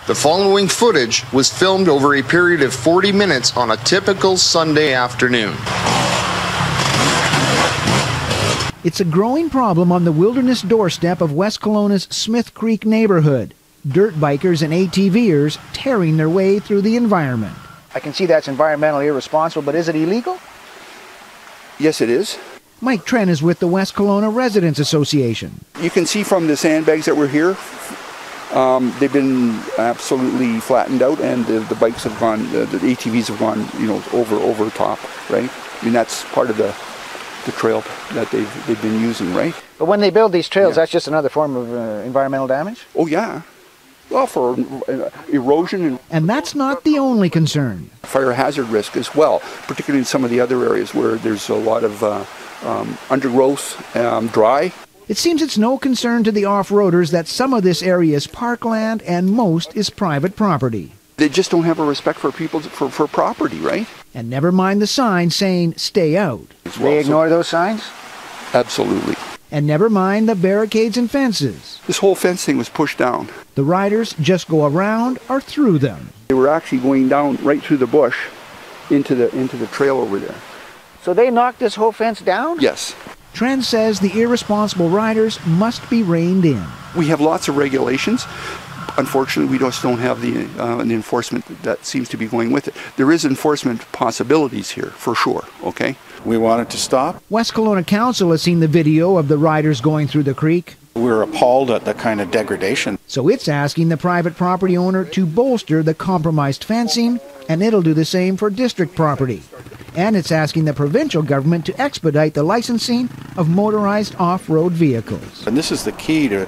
The following footage was filmed over a period of 40 minutes on a typical Sunday afternoon. It's a growing problem on the wilderness doorstep of West Kelowna's Smith Creek neighborhood. Dirt bikers and ATVers tearing their way through the environment. I can see that's environmentally irresponsible, but is it illegal? Yes, it is. Mike Tren is with the West Kelowna Residents Association. You can see from the sandbags that were here, they've been absolutely flattened out, and the bikes have gone, the ATVs have gone, over top, right? I mean, that's part of the trail that they've been using, right? But when they build these trails, that's just another form of environmental damage? Oh, yeah. Well, for erosion. And that's not the only concern. Fire hazard risk as well, particularly in some of the other areas where there's a lot of undergrowth, dry. It seems it's no concern to the off-roaders that some of this area is parkland and most is private property. They just don't have a respect for people, for property, right? And never mind the sign saying, stay out. They ignore those signs? Absolutely. And never mind the barricades and fences. This whole fence thing was pushed down. The riders just go around or through them. They were actually going down right through the bush into the trail over there. So they knocked this whole fence down? Yes. Tren says the irresponsible riders must be reined in. We have lots of regulations. Unfortunately, we just don't have the enforcement that seems to be going with it. There is enforcement possibilities here, for sure, okay? We want it to stop. West Kelowna Council has seen the video of the riders going through the creek. We're appalled at the kind of degradation. So it's asking the private property owner to bolster the compromised fencing, and it'll do the same for district property. And it's asking the provincial government to expedite the licensing of motorized off-road vehicles. And this is the key to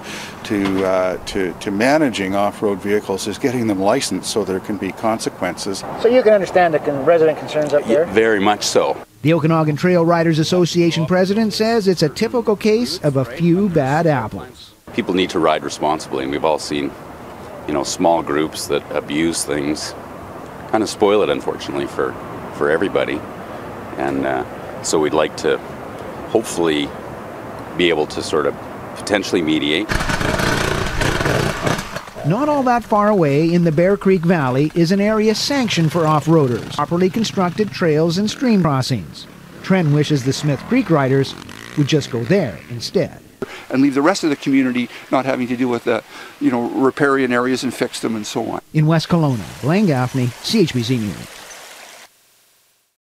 managing off-road vehicles, is getting them licensed so there can be consequences. So you can understand the resident concerns up there? Very much so. The Okanagan Trail Riders Association president says it's a typical case of a few bad apples. People need to ride responsibly, and we've all seen, small groups that abuse things, kind of spoil it, unfortunately, for everybody. And so we'd like to hopefully be able to sort of potentially mediate. Not all that far away in the Bear Creek Valley is an area sanctioned for off-roaders, properly constructed trails and stream crossings. Tren wishes the Smith Creek riders would just go there instead. And leave the rest of the community not having to deal with riparian areas and fix them and so on. In West Kelowna, Blaine Gaffney, CHBC News.